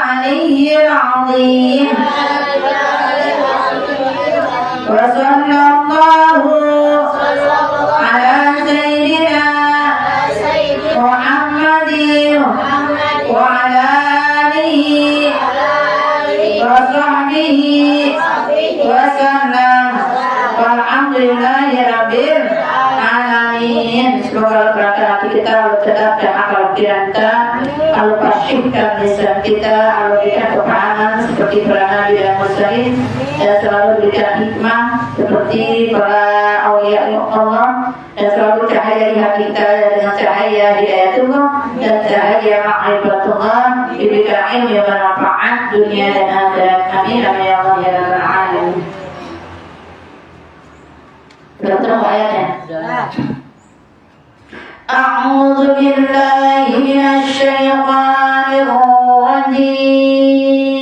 العلي العظيم وصلى الله على سيدنا محمد وعلى آله وصحبه وسلم walhamdulillahi rabbil alamin. Semoga berkah hati kita, Allah tetap dan akal kita, Allah fasihkan lisan kita, Allah berikan kepahaman seperti para nabi dan mursalin, dan selalu berikan hikmah seperti para awliya Allah, dan selalu cahaya di hati kita dengan cahaya hidayatullah dan cahaya ma'rifatullah, diberikan ilmu yang bermanfaat dunia dan akhirat. Amin amin ya Allah ya rabbal alamin. Sudah ketemu ayatnya? A'udzu billahi minasy syaithanir rajim.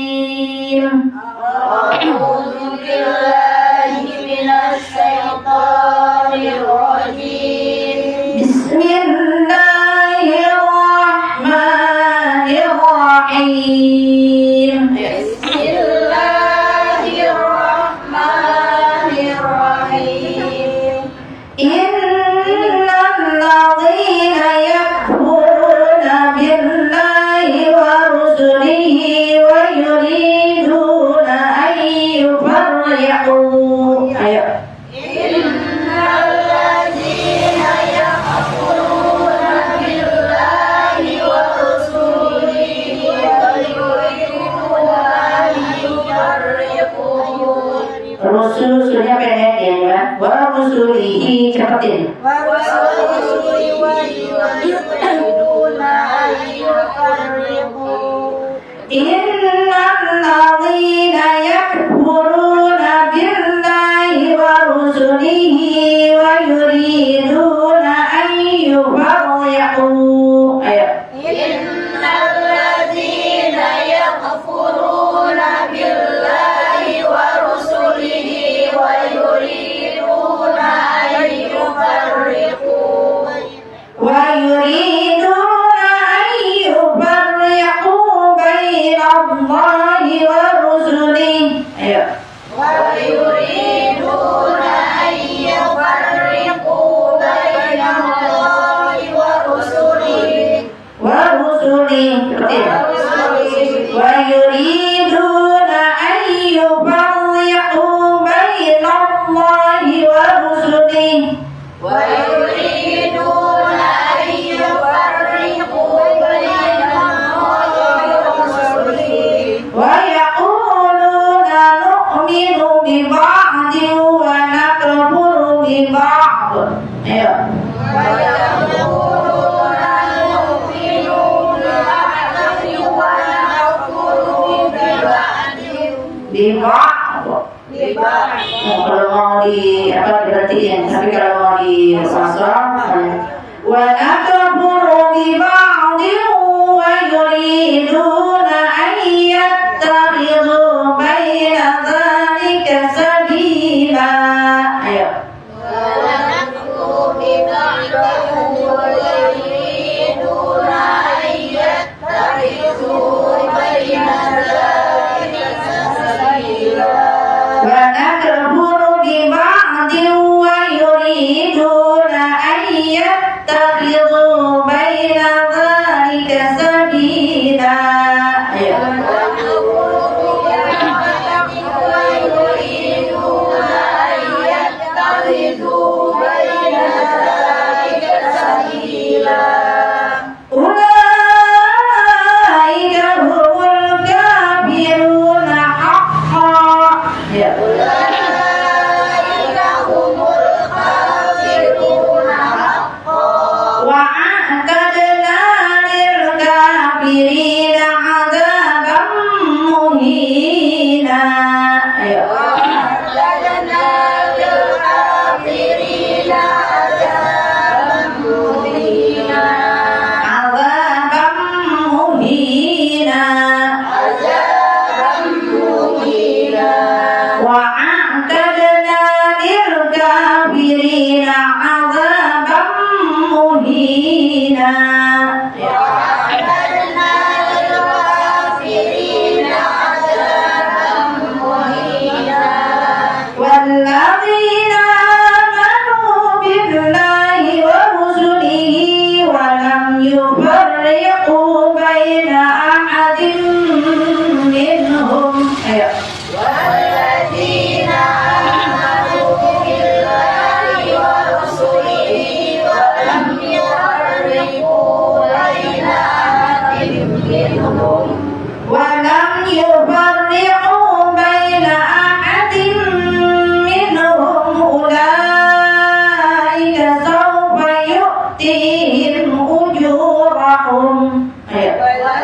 A'udzu billahi minasy syaithanir rajim. Bismillahirrahmanirrahim. Rusulnya pendek ya, wa rusulihi cepetin. Wa rusulihi wa yuriduna ayyufarriqu. Innal ladzina yakfuruna billahi wa rusulihi wa yuriduna ayyufarriqu. Ayo. Innal ladzina yakfuruna billahi wa rusulihi wa yuriduna ayyufarriqu baina Allahi wa rusulihi. Ayo. Wa yuriduna ayyufarriqu baina Allahi wa rusulihi. Wa rusulihi. Wa yuriduna ayyufarriqu baina Allahi wa rusulihi. Wa yuriduna ayyufarriqu baina Allahi wa rusulihi. Wa yaquluna nu'minu bi ba'din wa nakfuru bi ba'd. Ayo. Wa yaquluna nu'minu bi ba'din wa nakfuru bi ba'din. Bi ba'd. Kalau mau di apa diberhentiin, tapi kalau mau di sosok wa nakfuru bi ba'din wa yuriduna an yattakhidhu baina dzalika sabila. Ayo. Wa nakfuru bi ba'din wa yuriduna an yattakhidhu baina dzalika sabila. Wa nakfuru bi ba'din wa yuriduna an yattakhidhu baina dzalika sabila. Ayo. Walladzina amanu billahi wa rasulihi wa lam yufarriqu baina ahadin minhum ولم يفرقوا بين أحد منهم أولئك سوف يؤتيهم أجورهم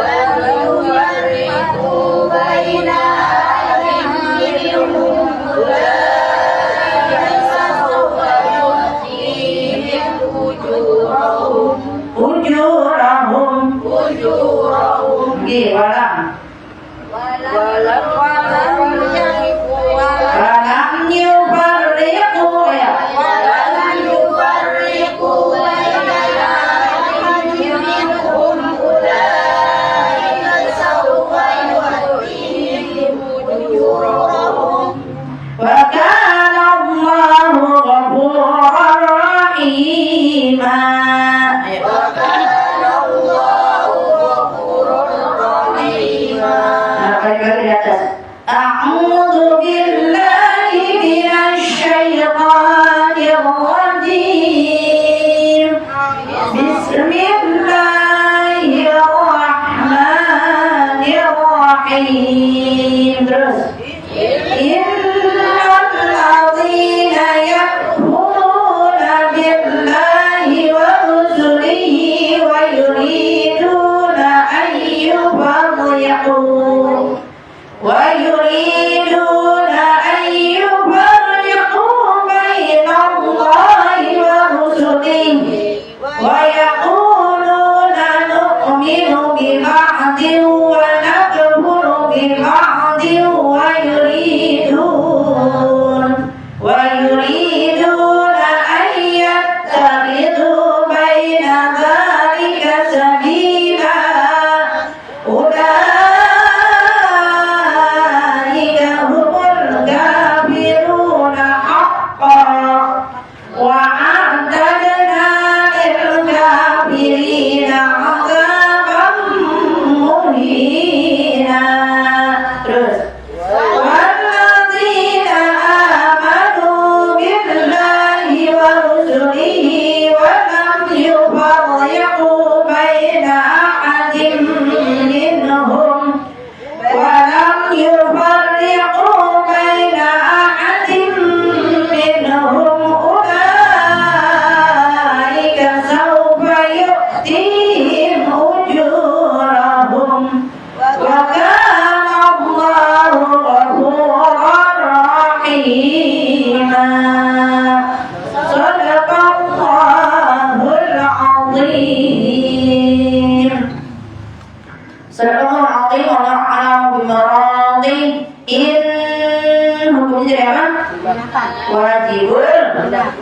ولم يفرقوا بين أحد منهم أولئك سوف يؤتيهم أجورهم ولم يفرقوا بين أحد منهم أولئك سوف يؤتيهم أجورهم وكان الله غفورا رحيما وكان الله غفورا رحيما أعوذ بالله من الشيطان الرجيم بسم الله الرحمن الرحيم إن الذين يكفرون بالله ورسله ويريدون أن يفرقوا بين الله ورسله ويقولون نؤمن ببعض ونكفر ببعض ويريدون أن يتخذوا بين ذلك سبيلا أولئك هم الكافرون حقا وأعتدنا للكافرين عذابا مهينا والذين آمنوا بالله ورسله ولم يفرقوا بين أحد منهم أولئك سوف يؤتيهم أجورهم وكان الله غفورا رحيما صدق الله العظيم صدق الله العظيم ونفعنا بمراضي إن hukumnya jadi apa?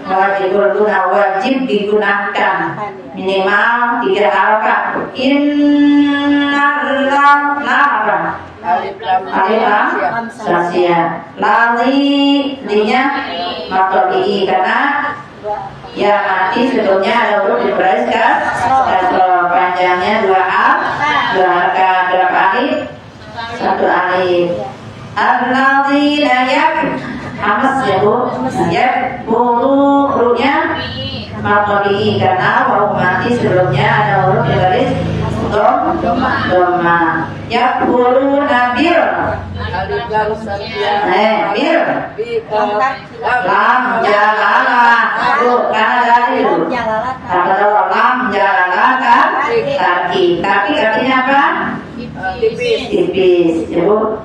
Wajibul guna wajib digunakan minimal 3 harakat. Innallah alif lam sasia linya matoli karena ya mati sebelumnya ada huruf dibariskan dan panjangnya 2 harakat berapa alif? 1 alif. Alladzina hamas ya bu, bulunya matoli karena wawu mati sebelumnya ada huruf dibaris doma. Bulu nabil bir lam jalala karena dari kalau lam jalala kan kaki kakinya apa? Tipis ya bu.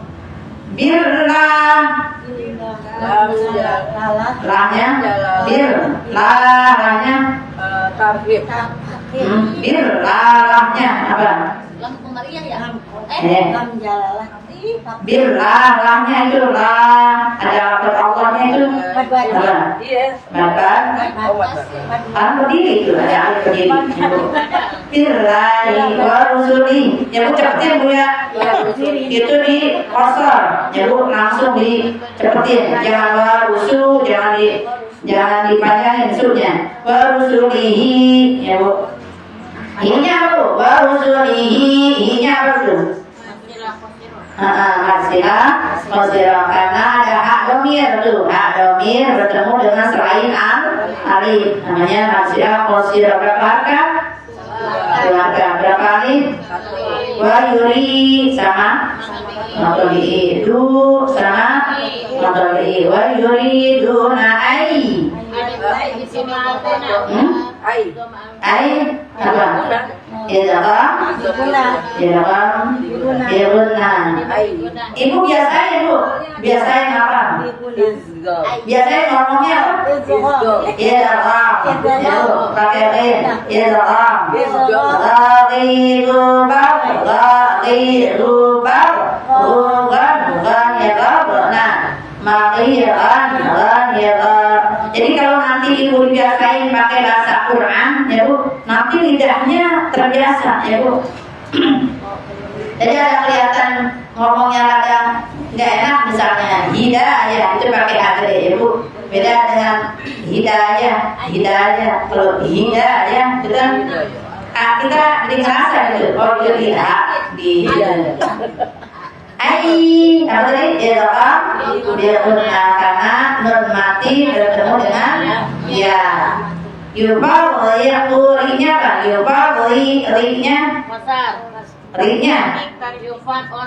Birlah lahnya bir lahnya bir lahnya apa? Lam Komariah ya? Lam jalalah. Bir lahnya itu lah ada lafaz Allahnya itu apa? Maka berdiri itu ada alif berdiri. Billahi wa rusuli. Ya bu cepetin bu ya. Itu di kosor. Ya bu langsung dicepetin. Jangan wa rusu, jangan dipanjangin sunya. Wa rusulihi. Ya bu. Inya bu. Wa rusulihi. Inya apa tuh? Marsila Marsila karena ada hak domir tuh, hak domir bertemu dengan selain alif namanya marsila Marsila berapa harkat? Berapa alif? Wa yuri sama matoli du sama matoli wa yuri duna ai ai apa? Idgham Iruna. Ibu biasanya bu, biasanya apa? Biasanya ngomongnya apa? Idgham. Ibu pakai rin. Idgham. Gharibab, gharibab, bukan ya gharna. Maghiran, gharibab. Jadi kalau nanti ibu biasain pakai bahasa Quran, ya bu, nanti lidahnya terbiasa, ya bu. Jadi ada kelihatan ngomongnya kadang nggak enak, misalnya hidayah itu pakai adre, ya bu. Beda dengan hidayah. Kalau hidayah itu kan kita jadi ngerasa gitu, oh itu tidak di ai apa tadi idgham biqunna karena nun mati bertemu dengan ya. Yubaghi rinya apa? Yubaghi rinya rinya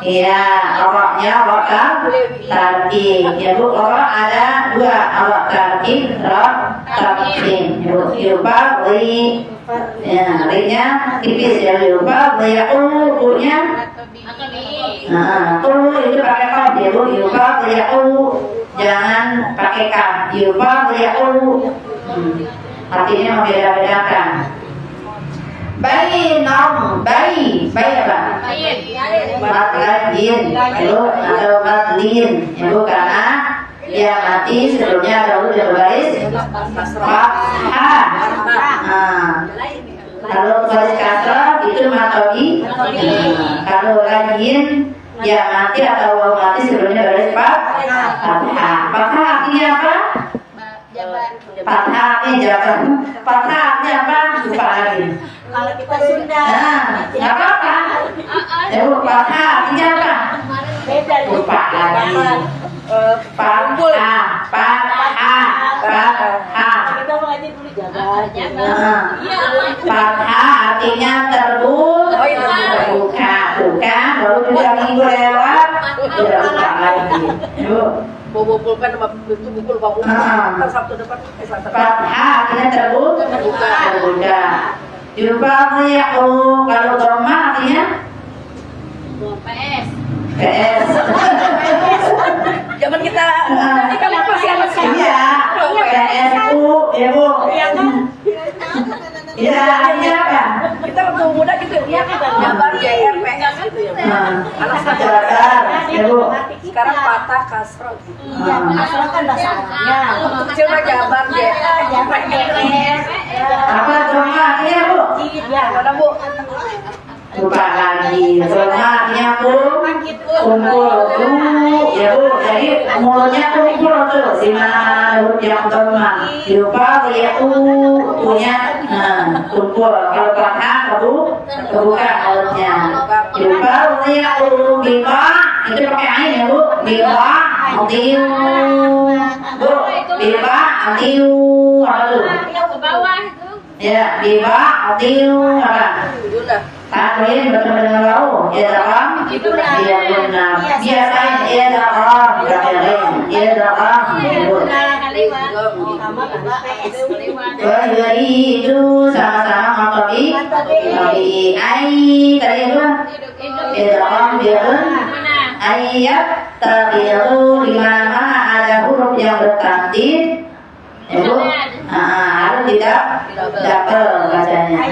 iya, roknya rokam tarki ya bu. Rok ada dua, rok tarki, rok tarkin. Yubaghi ya, rinya tipis ya. Yubaghi punya itu pakai kaf ya bu. Yubaghi jangan pakai kaf. Yubaghi artinya membeda-bedakan. Bayi nom, bayi apa? Matlin, atau matlin, itu karena dia mati sebelumnya ada huruf yang berbaris fathah. Kalau baris kasrah itu matogi. Kalau lain dia mati atau mati sebelumnya berbaris fathah. Fathah artinya apa? Fathah artinya jabat. Fathah artinya apa? Lupa lagi. Kalau kita Sunda, nggak apa-apa. Fathah artinya apa? beda. Lupa lagi. Fathah. Kita mengaji dulu jabat. Fathah artinya terbuka, baru 2 minggu lewat sudah lupa lagi. Pukul-pukulkan sama pukul bangun Sabtu depan Fathah artinya terbuka. Yubaghi kalau dhamma artinya PS. Zaman kita ini kan masih anak Iya, PSU ya bu. Iya, artinya apa? kita waktu muda gitu ya kan gambar JR PS gitu ya. Anak Jabar ya bu. sekarang patah kasro gitu. Iya, masalah kan bahasa Arabnya. Waktu kecil mah gambar JR Apa dhamma artinya bu? Ya, mana Bu? Lupa lagi. Dhamma artinya kumpul ya bu. Jadi mulutnya kumpul tuh di mana huruf yang dhamma. Yubaghi punya kumpul. Kalau fathah kebuka mulutnya. Yubaghi biqa itu pakai ain ya bu. Biqa atiu bu. Biqa atiu apa tuh? Ya, biqa atiu apa? Tanwin bertemu dengan lau, idgham, iya benar. Biasain idgham, idgham. Wa yuridu sama-sama matobi, ai tadi itu idgham biun, ayat tabiru di mana ada huruf yang bertandid. Ibu, harus tidak double bacanya.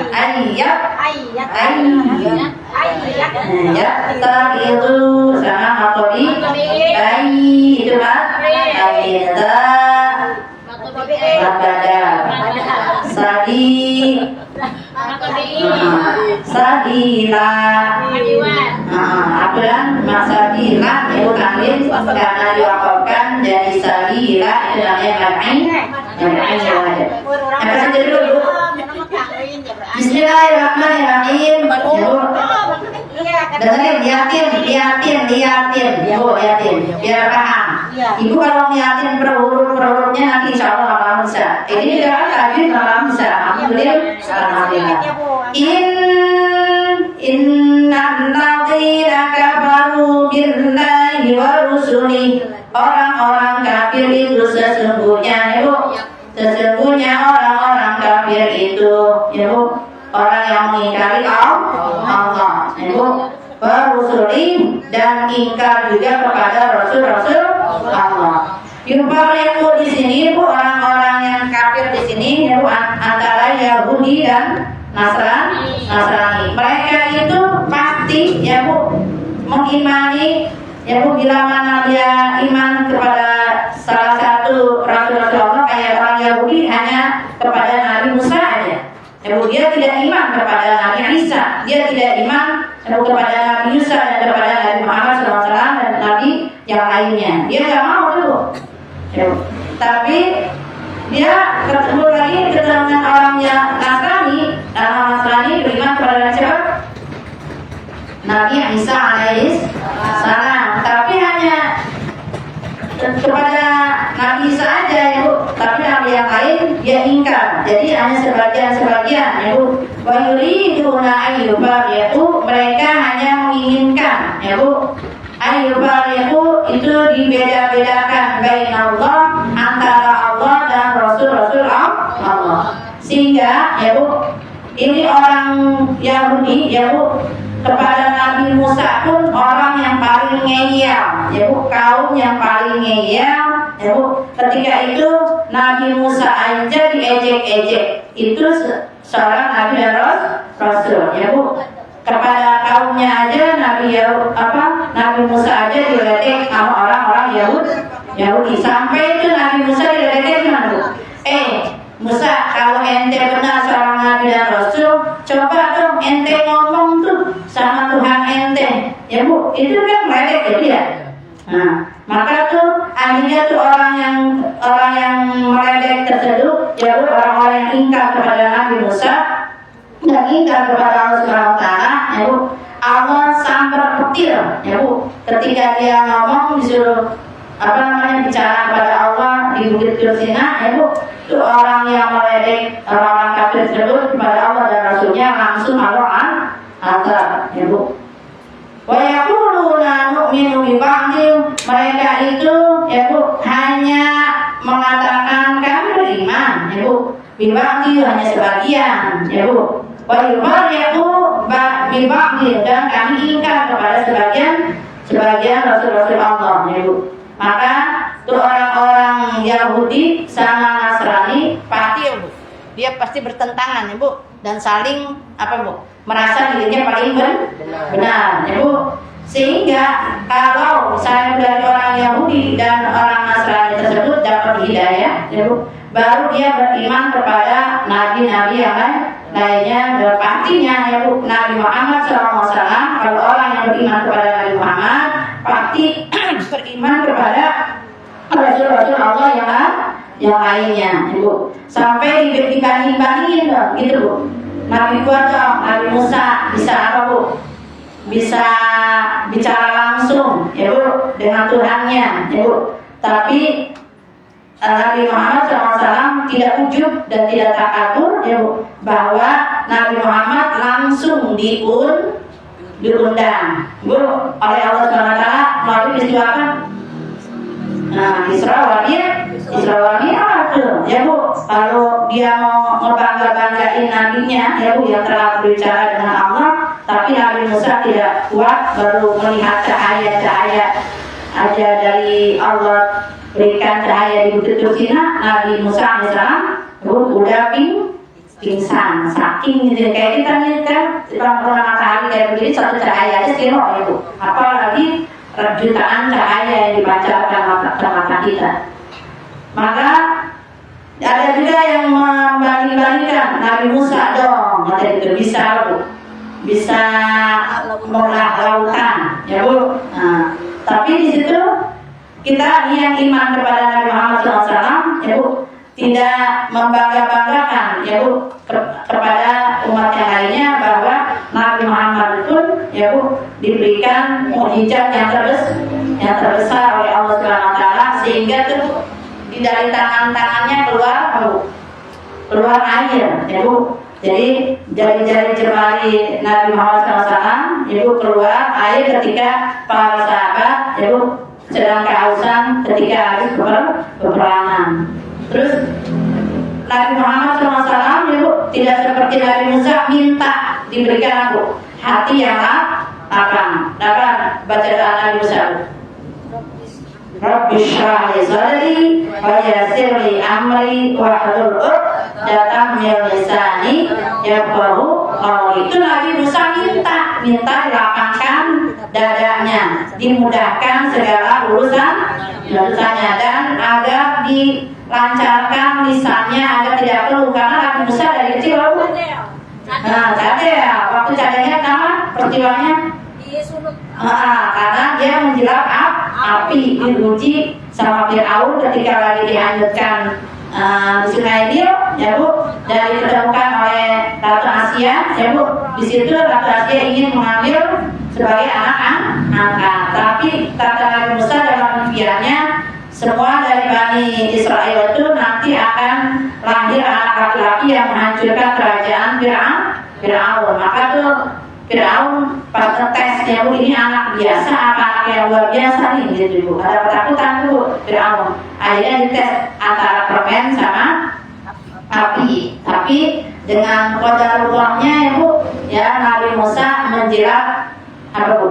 Ayat, tabiru sama matobi, bayi itu kan? Ayat Mabada Sadila Apalan Masadila itu tanwin karena diwakafkan dari Sadila itu namanya Mar'ain. Apa saja dulu? Bismillahirrahmanirrahim. dengerin, liatin, Bu, liatin, biar paham. Iya. Ibu kalau liatin per hurufnya nanti insya Allah lama bisa. Ini dia kan tadi lama bisa. Alhamdulillah. Innal ladzina kafaru billahi wa rusuli. Orang-orang kafir itu sesungguhnya, ya Bu, sesungguhnya orang-orang kafir itu, ya Bu, orang yang mengingkari Allah, ya Bu, wa rusuli, dan ingkar juga kepada rasul-rasul Allah. Yufariqu di sini, Bu, orang-orang yang kafir di sini, ya Bu, antara Yahudi dan Nasrani. Mereka itu pasti, ya Bu, mengimani, ya Bu, bila mana dia iman kepada salah satu rasul-rasul Allah, kayak orang Yahudi hanya kepada Nabi Musa aja. Ya Bu, dia tidak iman kepada Nabi Isa, dia tidak iman, ya Bu, kepada Nabi Musa dan kepada Nabi Muhammad SAW dan Nabi yang lainnya. Dia nggak mau dulu. Ya Bu. Tapi dia ketemu lagi dengan orang yang Nasrani beriman kepada siapa? Nabi Isa alaihissalam. Tapi hanya kepada Nabi Isa aja, ya Bu. Tapi Nabi yang lain dia ingkar. Jadi hanya sebagian, ya Bu. Wa yuriduna ayyubariqu, mereka hanya menginginkan, ya Bu. Ayyubariqu itu dibeda-bedakan bainallah, antara Allah dan rasul-rasul Allah. Sehingga, ya Bu, ini orang Yahudi, ya Bu, kepada Nabi Musa pun orang yang paling ngeyel, ya Bu, kaum yang paling ngeyel, ya Bu. Ketika itu Nabi Musa aja diejek-ejek, itu seorang Nabi dan Rasul, ya Bu. Kepada kaumnya aja Nabi Musa aja diledek sama orang-orang Yahudi. Sampai itu Nabi Musa diledek gimana Bu? Musa, kalau ente benar seorang Nabi dan Rasul, coba dong ente ngomong tuh sama Tuhan ente, ya Bu. Itu kan meledek ya dia. Nah, maka tuh akhirnya tuh orang yang meledek tersebut, ya Bu, orang-orang yang ingkar kepada Nabi Musa dan ingkar kepada Allah Subhanahu wa Ta'ala, ya Bu, Allah sambar petir, ya Bu, ketika dia ngomong disuruh bicara kepada Allah di Bukit Tursina, ya Bu, itu orang yang meledek orang kafir tersebut kepada Allah dan Rasulnya langsung Allah azab, ya Bu. Wa yaquluna nu'minu bi ba'din, mereka itu, ya Bu, hanya mengatakan kami beriman, ya Bu, bi ba'din hanya sebagian, ya Bu. Wa yubariqu bi ba'din, dan kami ingkar kepada sebagian rasul-rasul Allah, ya Bu. Maka tuh orang-orang Yahudi sama Nasrani pasti, ya Bu, dia pasti bertentangan, ya Bu, dan saling Bu, merasa dirinya paling benar, ya Bu. Sehingga kalau misalnya dari orang Yahudi dan orang Nasrani tersebut dapat hidayah, ya Bu, baru dia beriman kepada nabi-nabi yang lainnya. Dan pastinya, ya Bu, Nabi Muhammad SAW, kalau orang yang beriman kepada Nabi Muhammad pasti beriman kepada rasul-rasul Allah yang lainnya, ya Bu. Sampai dibanding-bandingin dong, gitu Bu. Nabi kuat dong, Nabi Musa bisa Bu? Bisa bicara langsung, ya Bu, dengan Tuhannya, ya Bu. Tapi Nabi Muhammad SAW tidak ujub dan tidak takabur, ya Bu, bahwa Nabi Muhammad langsung diundang, Bu, oleh Allah SWT melalui peristiwa apa? Nah, Isra wal Mi'raj, ya Bu. Kalau dia mau ngebangga-banggain nabinya, ya Bu, yang telah berbicara dengan Allah, tapi Nabi Musa tidak kuat, baru melihat cahaya-cahaya aja dari Allah, berikan cahaya di Bukit Tursina. Nabi Musa alaihissalam, Bu, udah pingsan, saking gitu. Kayak kita nih kan, terang-terang matahari kayak begini, satu cahaya aja kilo, ya Bu. Apalagi jutaan cahaya yang dipancarkan mata kita. Maka ada juga yang membanding-bandingkan Nabi Musa dong, itu bisa Bu, bisa mengolah lautan, ya Bu. Nah, tapi di situ kita yang iman kepada Nabi Muhammad SAW, ya Bu, tidak membangga-banggakan, ya Bu, kepada umat yang lainnya bahwa Nabi Muhammad pun, ya Bu, diberikan mukjizat yang terbesar oleh Allah Subhanahu wa taala, sehingga tuh dari tangannya keluar air, ya Bu. Jadi jari-jari jemari Nabi Muhammad SAW, ya Bu, keluar air ketika para sahabat, ya Bu, sedang kehausan ketika habis peperangan. Terus Nabi Muhammad SAW, ya Bu, tidak seperti Nabi Musa minta diberikan Bu hati yang lapang. Dapat bacaan Nabi Musa. Rabbi shrah li sadri wa yassir li amri wahlul 'uqdatam min lisani yafqahu qawli. Itu Nabi Musa minta dilapangkan dadanya, dimudahkan segala urusannya, dan agar dilancarkan lisannya agar tidak keluh, karena Nabi Musa dari kecil Bu. Nah, cadel, waktu cadelnya kenapa peristiwanya? Karena dia menjilat api, diuji sama Fir'aun ketika lagi dihanyutkan di Sungai Nil, ya Bu, dan ditemukan oleh Ratu Asia, ya Bu. Di situ Ratu Asia ingin mengambil sebagai anak angkat, tapi kata Nabi Musa dalam pikirannya, semua dari Bani Israel itu nanti akan lahir anak laki-laki yang menghancurkan kerajaan Fir'aun. Maka tuh Fir'aun pas ngetesnya, Bu, ini anak biasa apa anak yang luar biasa nih, gitu Bu. Ada ketakutan tuh Fir'aun. Akhirnya dites antara permen sama api. Tapi dengan qadarullah-nya, ya Bu, ya Nabi Musa menjilat apa Bu?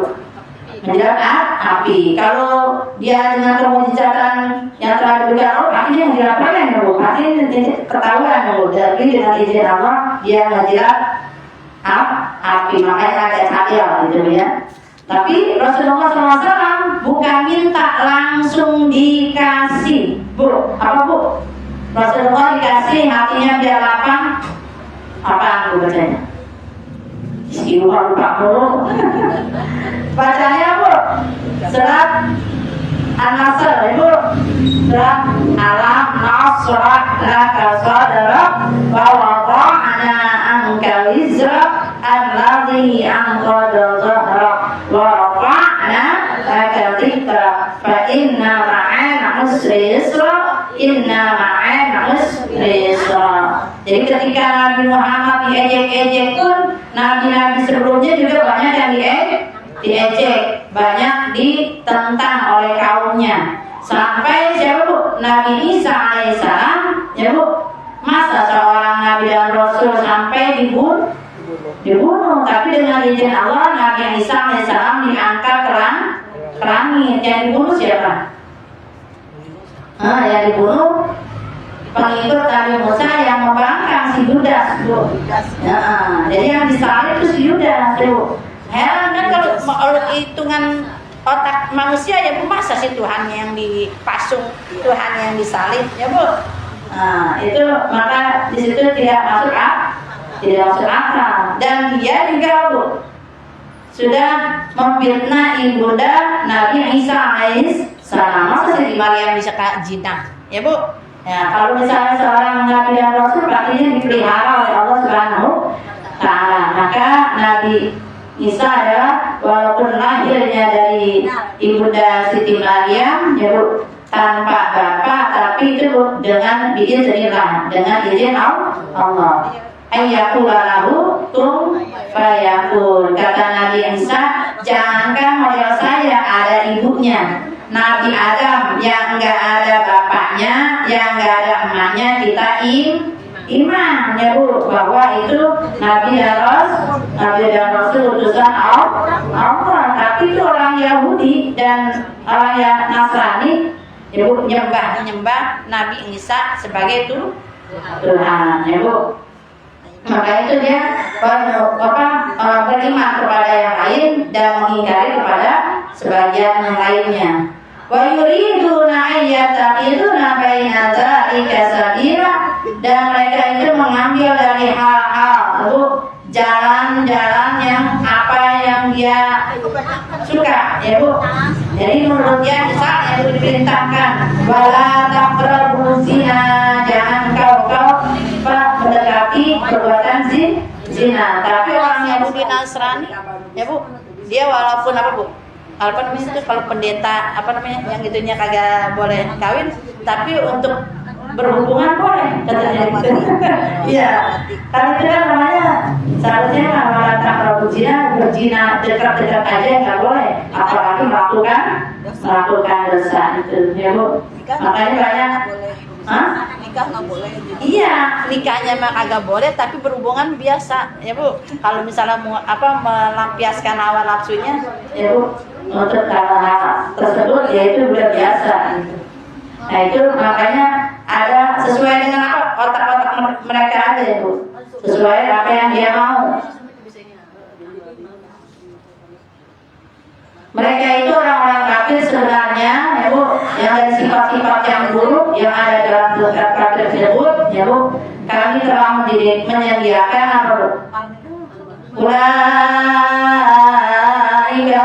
Menjilat api. Kalau dia dengan kemujizatan yang telah diberikan Allah, akhirnya menjilat permen, ya Bu. Akhirnya ketahuan, ya Bu. Jadi dengan izin Allah dia menjilat api, makanya ada cadel gitu ya. Tapi Rasulullah SAW bukan minta langsung dikasih, Bu. Apa Bu? Rasulullah dikasih hatinya biar lapang. Apaan Bu bacanya? Istighfar lupa dulu. Bacanya Bu, surat An-Nasr, Ibu. Surat Alam nasrah laka sadrak wa wada'na anka wizrak alladhi anqadha dhahrak wa rafa'na laka dhikrak fa inna ma'ana usri yusra inna ma'ana usri yusra. Jadi ketika Nabi Muhammad diejek-ejek pun, nabi-nabi sebelumnya juga banyak yang diejek, banyak ditentang oleh kaumnya. Sampai siapa Bu? Nabi Isa alaihissalam, ya Bu. Masa seorang nabi dan rasul sampai dibunuh, tapi dengan izin Allah Nabi Isa alaihissalam diangkat ke langit. Yang dibunuh siapa? Yang dibunuh pengikut Nabi Musa yang membangkang si Yudas, Bu. Jadi yang disalib itu si Yudas, Bu. Heran kan kalau hitungan otak manusia, ya Bu, masa sih Tuhan yang dipasung, Tuhan yang disalib, ya Bu. Nah, itu maka di situ tidak masuk akal. Dan dia juga Bu sudah memfitnah ibunda Nabi Isa alaihissalam. Masa sih Maryam bisa zina, ya Bu? Ya, kalau misalnya seorang nabi dan rasul pastinya dipelihara oleh Allah Subhanahu taala. Maka Nabi Isa adalah walaupun lahirnya dari ibunda Siti Maryam, ya Bu, tanpa bapak, tapi itu Bu, dengan biiznillah, dengan izin Allah. Ayyakula lahu kum fayakul. Kata Nabi Isa, jangankan model saya ada ibunya, Nabi Adam yang enggak ada bapaknya, yang enggak ada emaknya, kita iman, ya Bu, bahwa itu Nabi dan Rasul utusan Allah. Tapi itu orang Yahudi dan orang yang Nasrani, ya Bu, menyembah Nabi Isa sebagai Tuhan, ya Bu. Maka itu dia beriman kepada yang lain dan mengingkari kepada sebagian yang lainnya. Wa yuriduna ayyatakiduna baina dzalika sabila, dan mereka itu mengambil dari hal-hal itu jalan-jalan yang apa yang dia suka, ya Bu. Jadi menurut dia misalnya itu diperintahkan wala taqrabu zina, jangan kau mendekati perbuatan zina. Tapi orang Yahudi Nasrani, ya Bu, dia walaupun apa Bu? Apa namanya itu kalau pendeta apa namanya yang itunya kagak boleh kawin, tapi untuk berhubungan boleh katanya gitu. Iya. Kalau itu kan namanya seharusnya amalan takrab zina, berzina dekat-dekat aja nggak boleh, apalagi melakukan dosa itu, ya Bu. Makanya banyak. Nikah nggak boleh. Iya, nikahnya mah kagak boleh, tapi berhubungan biasa, ya Bu. Kalau misalnya mau melampiaskan hawa nafsunya, ya Bu, untuk hal tersebut ya itu udah biasa. Nah itu makanya ada sesuai dengan apa otak-otak mereka aja ya Bu, sesuai apa yang dia mau. Mereka itu orang-orang kafir sebenarnya, ya Bu, yang dari sifat-sifat yang buruk yang ada dalam surat kafir tersebut, ya Bu, kami telah menyediakan apa Bu? Ulaika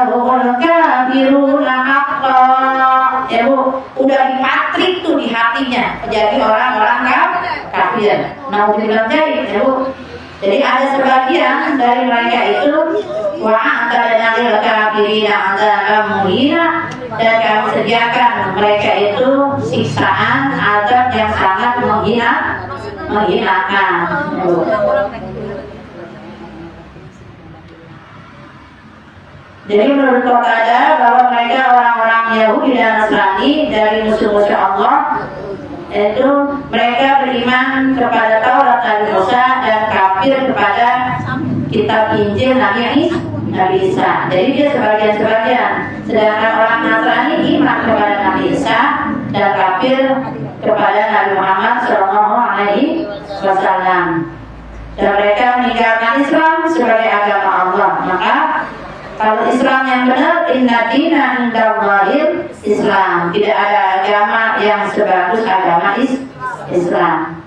humul kafiruna haqqan, ya Bu, udah dipatrik tuh di hatinya menjadi orang-orang kafir. Nauzubillah ya Bu. Jadi ada sebagian dari mereka itu wa'atadna lil kafirina 'adzaban muhina, dan kami sediakan mereka itu siksaan azab yang sangat menghinakan. Jadi menurut Qatadah bahwa mereka orang-orang Yahudi dan Nasrani dari musuh-musuh Allah, itu mereka beriman kepada Taurat Nabi Musa dan kafir kepada kitab Injil Nabi Isa. Jadi dia sebagian-sebagian. Sedangkan orang Nasrani iman kepada Nabi Isa dan kafir kepada Nabi Muhammad SAW. Dan mereka meninggalkan Islam sebagai agama Allah. Maka kalau Islam yang benar, inna dina indallahil Islam. Tidak ada agama yang sebagus agama Islam.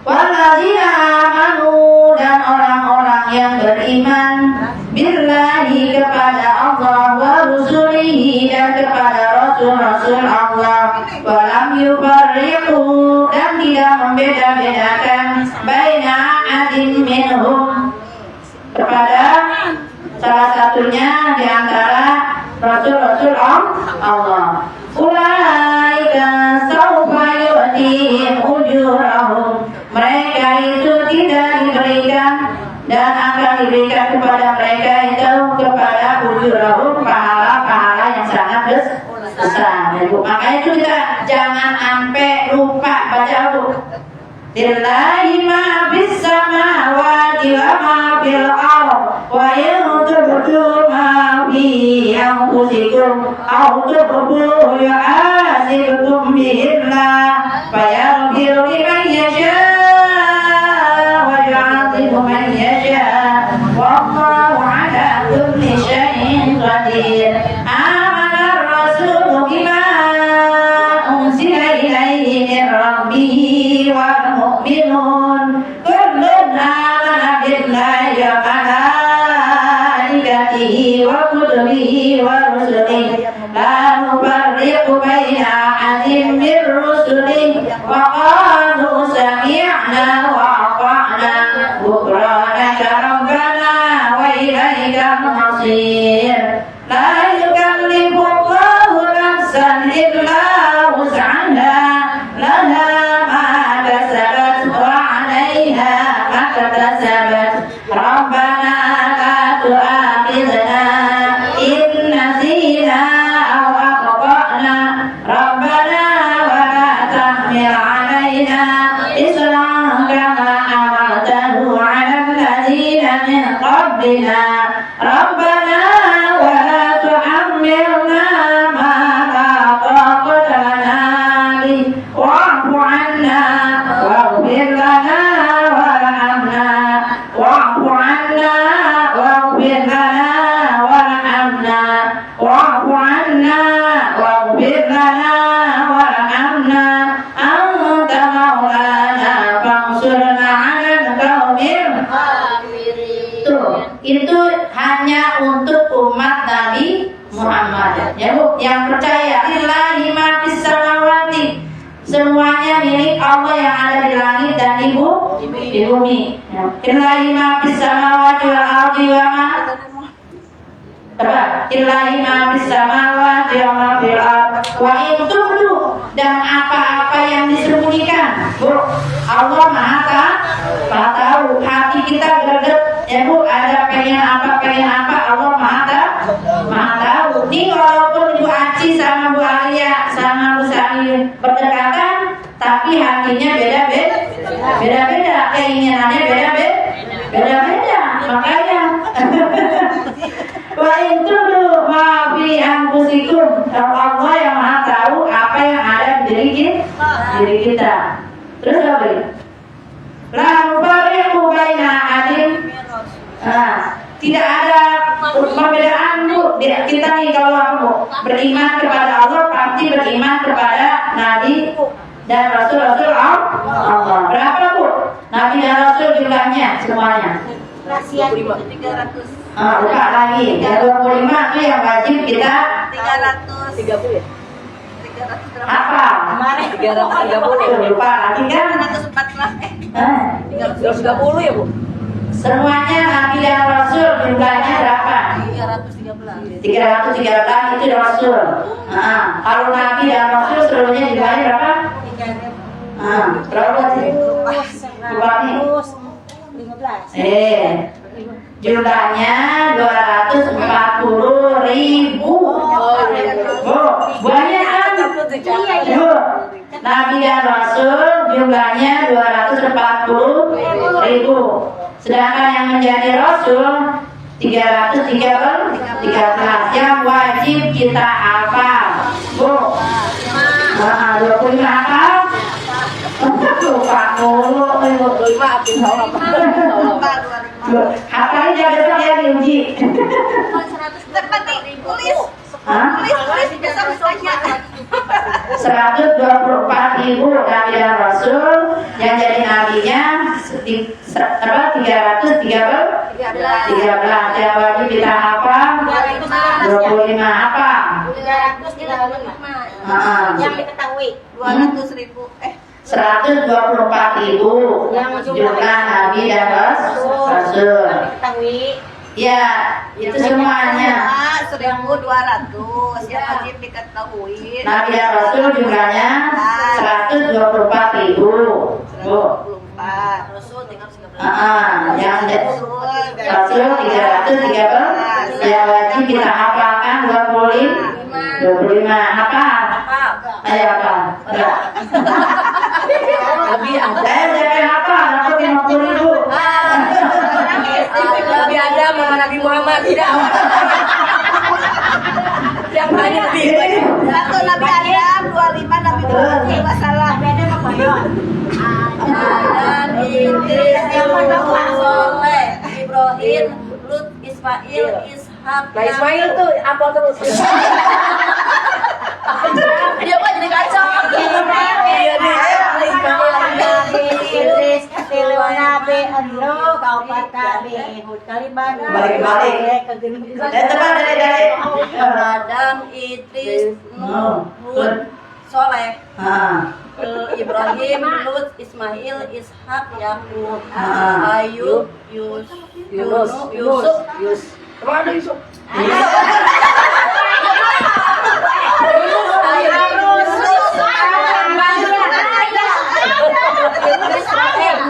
Walladzina amanu, dan orang-orang yang beriman billahi kepada Allah, wa rusulihi, dan kepada rasul-rasul Allah, wa lam yufarriqu, dan tidak membeda-bedakan baina ahadin minhum, kepada salah satunya di antara rasul-rasul Allah. Ulaika sawfa yu'tihim ujurahum, mereka itu tidak diberikan dan akan diberikan kepada mereka itu kepada ujurahum, pahala-pahala yang sangat besar. Makanya itu kita jangan sampai lupa baca Bu. Lillahi ma fis samawati wa ma fil ardh, wa in tubdu ma fi anfusikum aw tukhfuhu yu'adzibkum bihillah fayaghfiru liman yasha wa yu'adzibu man yasha wallahu ala kulli syai'in qadir. Amana ar-rasulu bima unzila ilaihi min rabbih wal mu'minun kullun amana billahi wa malaikatihi wa kutubihi wa rusulihi la nufarriqu baina ahadin min rusulihi wa qalu sami'na wa ata'na ghufranaka rabbana wa ilaikal masir. La yukallifu Allahu nafsan illa wus'aha, laha ma kasabat wa 'alaiha ma iktasabat. Rabbana la tu'akhidhna in nasina aw akhtana. Rabbana wa la tahmil 'alaina isran kama hamaltahu 'ala alladhina min qablina. Rabbana wa la tuhammilna ma la taqata lana bih wa'fu 'anna waghfir lana warhamna wa'fu 'anna waghfir lana warhamna wa'fu 'anna waghfir lana warhamna anta maulana fansurna 'alal qaumil kafirin. Itu hanya untuk umat Nabi Muhammad, ya Bu, yang percaya lillahi ma fis samawati, semuanya milik Allah yang ada di langit dan di bumi. Lillahi ma fis samawati wal ardi wa ma Ilahi ma fis samawati wa ma fil ardh wa in tubdu, dan apa-apa yang disembunyikan. Bu, Allah Maha tahu. Hati kita greget ya Bu, ada pengen apa Allah Maha tahu. Ini walaupun Ibu Aci sama Bu Alia sama Bu Sani berdekatan, tapi hatinya beda-beda, keinginannya beda-beda. Makanya wa in tubdu ma fi anfusikum, Allah yang Maha tahu apa yang ada di diri kita. Terus apa lagi? La nufarriqu baina ahadin. Tidak ada perbedaan Bu. Kita nih kalau beriman kepada Allah pasti beriman kepada Nabi dan Rasul-Rasul Allah. Berapa Bu? Nabi dan Rasul jumlahnya semuanya? 300. Buka lagi. Yang 25 itu yang wajib kita 330 ya? apa? Kemarin 330. Lupa lagi kan? 330 ya Bu? Semuanya Nabi dan Rasul jumlahnya berapa? 313 itu Rasul. Kalau Nabi dan Rasul seluruhnya jumlahnya berapa? Berapa sih? Lupa nih. 15. Jumlahnya 240.000. Banyak kan? Nabi dan Rasul jumlahnya 240.000. Sedangkan yang menjadi Rasul 313 yang wajib kita hafal. Bu, 25 apa? Lupa mulu. 25 Hafalin ya, besok ya diuji. Cepat nih, tulis bisa misalnya 124.000 Nabi dan Rasul, yang jadi nabinya 313 yang wajib kita hafal 25 apa? 335. Yang diketahui 200.000. 124.000 jumlah Nabi dan Rasul. Diketahui. Ya, itu semuanya. 1.200 yang wajib diketahui. Nabi dan Rasul jumlahnya 124.000. Bu. 24. Rasul tinggal 13. Yang Rasul 313 yang wajib kita hafalkan 25 apa? Ayo apa? Lebih Saya jangan apa? Dapat 50.000. Nabi Adam sama Nabi Muhammad tidak. Yang banyak lebih banyak. 1 Nabi Adam, 25 Nabi Muhammad. Masalah. Adam, Idris, Soleh, Ibrahim, Lut, Ismail, Ishak. Nah Ismail tuh apa terus? Dia kok jadi kacau. Iya nih. Idris, Nabi Anu, Nabi Hud, Kaliban. Balik. Teman dari Adam, Idris, Nuh, Hud, Soleh, Ibrahim, Lut, Ismail, Ishak, Yakub, Ayub, Yusuf. Kemana ada Yusuf?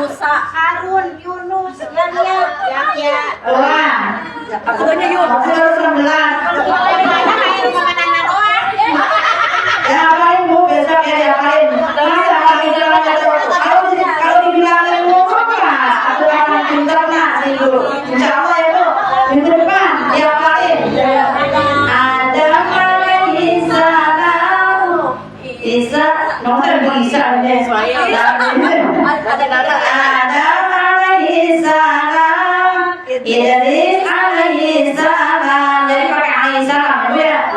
Musa, Harun, Yunus, Yahya. Wah, Aku tanya Yus. Rasul 19. Ya apain Bu, besok ya diapain? Bisa kami jalan kalau dibilangin ngomong nggak? Aku akan pintar nggak sih Bu? Insya Allah ya Bu. Minggu depan diapain? Adam alaihi salam. Isa, nomor bisa aja. ada nada. Adam alaihi salam. Idris alaihi salam. Jadi pakai alaihi salam ya.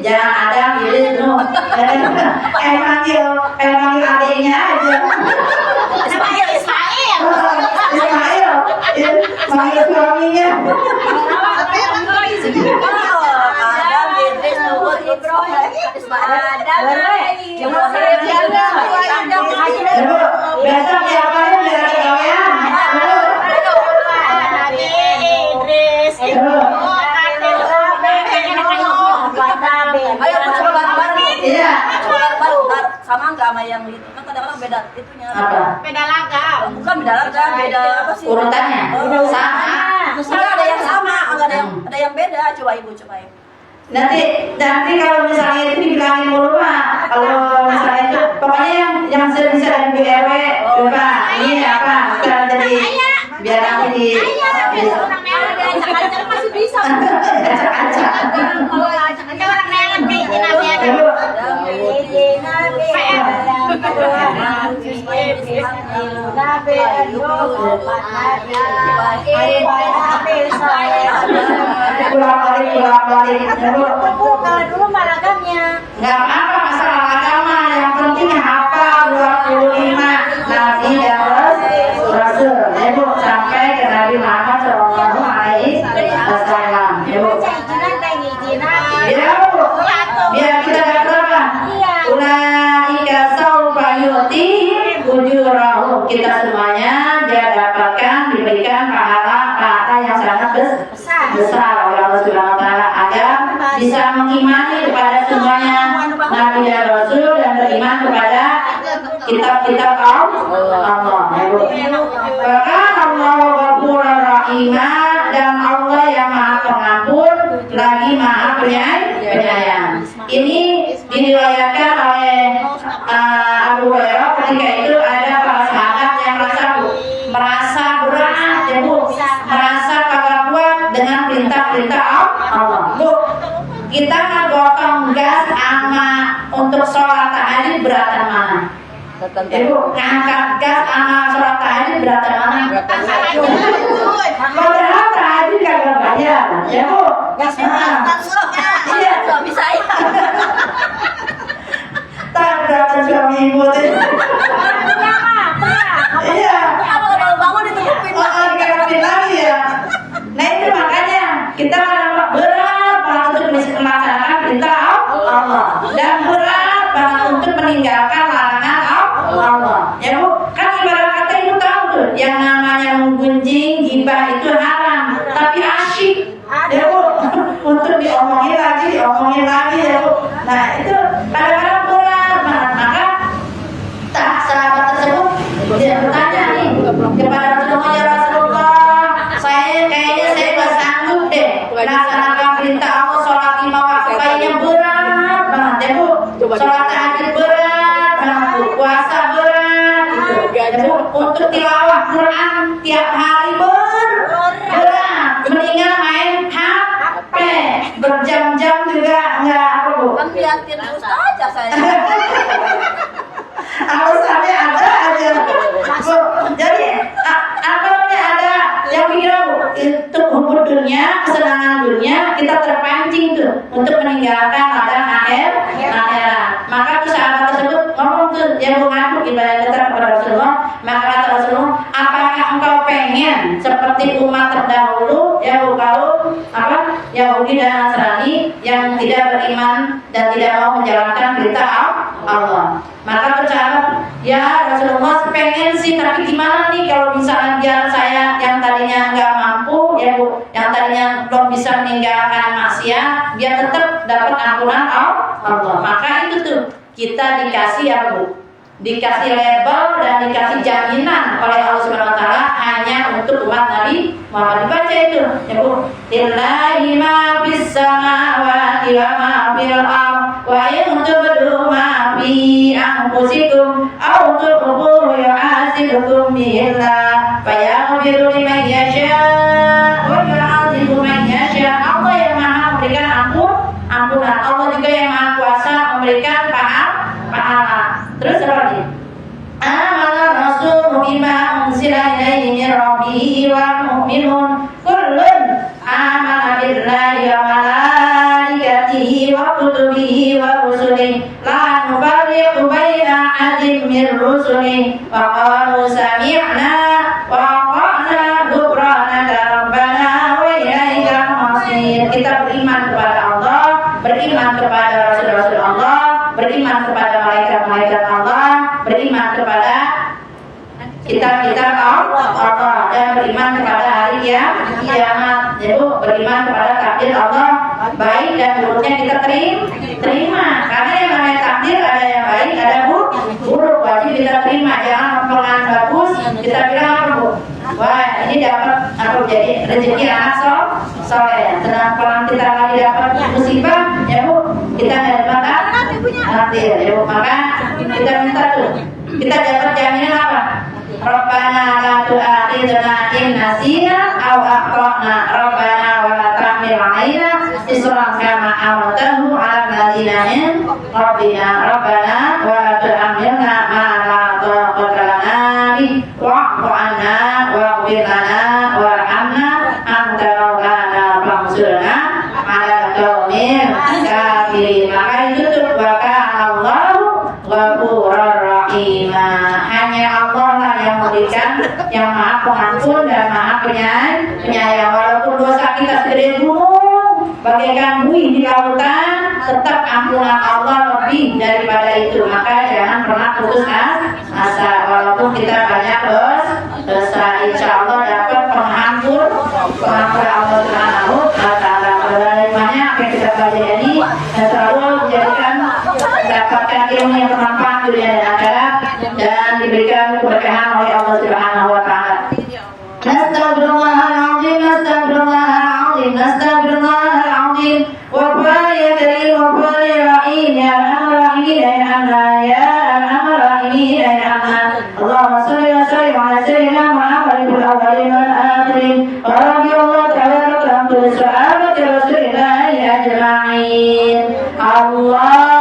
Jangan Adam Idris Nuh. Panggil adiknya aja. Ismail. Panggil suaminya. Adam, Idris, Nuh, Ibrahim, Ismail. Ibu, besok ya apa ya biar ada gawean. Nabi Idris, sama nggak sama yang itu? Kan kadang-kadang beda itunya. Apa? Beda laga. Bukan beda laga, beda apa sih? Urutannya? Oh, Sama. Enggak ada yang sama, enggak ada yang beda. Coba Ibu, coba Ibu. Nanti kalau misalnya itu dibilangin mulu Pak. Kalau misalnya itu pokoknya yang bisa dan di RW, Pak. Ini apa? Sekarang jadi biar nanti di Acak-acak masih bisa. acak-acak. Kalau acak-acak orang nelan nih, nabi ada. Pulang-balik. Kalau dulu malagamnya. Nggak apa-apa masalah agama, yang penting apa 25 Nabi dan Rasul, ya Bu, sampai ke Nabi Muhammad Shallallahu Alaihi Wasallam, ya Bu. Ya Bu, biar kita dapat apa? Ulaika saufa yu'tihim ujurahum. Kita semuanya dia dapatkan diberikan pahala yang sangat besar oleh Allah Subhanahu Wa Taala agar bisa mengimani kepada semuanya Nabi dan Rasul dan beriman kepada kitab-kitab Allah. Bahkan Allah Ghafurur Rahim, dan Allah yang Maha Pengampun lagi Maha Penyayang. Ini diriwayatkan oleh Abu Hurairah ketika itu ada para sahabat yang merasa berat, ya Bu, merasa kagak kuat dengan perintah-perintah Allah. Bu, kita ngegotong gas sama untuk sholat tahajud beratan mana? Ibu, ngangkat gas sama sholat tahajud beratan mana? Padahal tahajud kagak bayar, ya Bu. Iya, Bisa ya. tak beratan suami ibu tuh. Iya. Kalau baru bangun ditutupin. Dikasih lagi ya. Nah itu makanya kita mendapat berat banget untuk melaksanakan perintah Allah dan berat banget untuk meninggalkan larangan Allah. Ya Bu, kan ibarat kata Ibu tahu tuh, yang namanya menggunjing gibah itu haram, tapi asyik. Ya Bu, untuk diomongin lagi ya Bu. Nah itu kadang-kadang berat banget, maka sahabat tersebut dia bertanya nih kepada Rasulullah, ya Rasulullah, kayaknya saya nggak sanggup deh melaksanakan perintah Allah sholat 5 waktu, kayaknya berat banget ya Bu, sholat tahajud berat banget Bu, puasa berat gitu ya Bu, untuk tilawah Quran tiap hari berat, mendingan main HP berjam-jam juga nggak apa Bu. Kan liatin Ustaz aja saya. Alasannya ada aja Bu. Jadi apa namanya ada yang pikir Bu, itu umur dunia, kesenangan dunia, kita terpancing tuh untuk meninggalkan ladang akhirat. Maka tuh sahabat tersebut ngomong tuh, yang mengaku ibadah kita kepada Rasulullah. Maka kata Rasulullah, apakah engkau pengen seperti umat terdahulu, ya Bu, kalau apa Yahudi dan Nasrani yang tidak beriman dan tidak mau menjalankan perintah Allah? Maka bersahabat, ya Rasulullah pengen sih, tapi gimana nih kalau misalnya biar saya yang tadinya nggak mampu, ya Bu, yang tadinya belum bisa meninggalkan maksiat, biar tetap dapat ampunan Allah. Maka itu tuh kita dikasih ya Bu, dikasih label dan dikasih jaminan oleh Allah Subhanahu Wa Taala hanya untuk umat Nabi Muhammad. Dibaca itu ya Bu, lillahi ma fis samawati wa ma fil ardh wa in tubdu ma fi anfusikum aw tukhfuhu yuhasibukum billah fayaghfiru liman yasha wa yu'adzibu man yasha. Allah yang Maha memberikan ampunan, Allah juga yang Maha kuasa memberikan pahala. Terus apa lagi? Amana Rasul bima unsila ilaihi min rabbihi wal mu'minun kullun amana billahi wa malaikatihi wa kutubihi wa rusulihi la nufarriqu baina ahadin min rusulihi wa qalu sami'na wa ata'na ghufranaka rabbana wa ilaikal masir. Kita beriman kepada Allah, beriman kepada Rasul-Rasul Allah, beriman kepada malaikat-malaikat Allah, beriman kepada kitab-kitab Allah, dan beriman kepada hari kiamat. Jadi beriman kepada takdir Allah baik dan buruknya kita terima. Karena yang namanya takdir ada yang baik, ada buruk. Wajib kita terima. Jangan mempengaruhi bagus kita bilang apa bu? Wah ini dapat aku jadi rezeki anak soleh. Sedang kalau kita lagi dapat musibah, ya bu kita dapat takdir. Ya bu maka kita minta tuh. Kita dapat jaminan apa? Rabbana la tu'akhidna in nasina aw akhtana. Rabbana wa la tahmil 'alaina isran kama hamaltahu 'ala alladziina min qablina. Rabbana wa la tu'akhidna ma la taqata lana bihi wa'fu 'anna waghfir lana warhamna anta maulana fansurna 'alal qaumil kafirin. Maka itu tuh wa kana Allahu ghafurur rahim. Hanya Allah lah yang memberikan, yang maha pengampun dan maha penyayang. Walaupun dosa kita segede gunung, bagaikan buih di lautan, tetap ampunan Allah lebih daripada itu. Maka jangan pernah putus asa. Walaupun kita banyak dosa, insya Allah dapat pengampun Allah Subhanahu wa Ta'ala. Banyak apa yang kita pelajari dan selalu menjadikan mendapatkan ilmu yang bermanfaat dunia dan akhirat dan diberikan keberkahan oleh Allah Subhanahu wa Ta'ala. Astagfirullahaladzim, astagfirullahaladzim, astagfirullahaladzim. Wafal ya karim, wafal ya rahim, ya arhamar rahimin, ya arhamna, ya arhamar rahimin, ya arhamna. Allahumma salli wa sallim ala sayyidina Muhammadin fil awwalin wal akhirin. Wa radiyallahu ta'ala an kulli sahabati Rasulillah ajma'in. Allah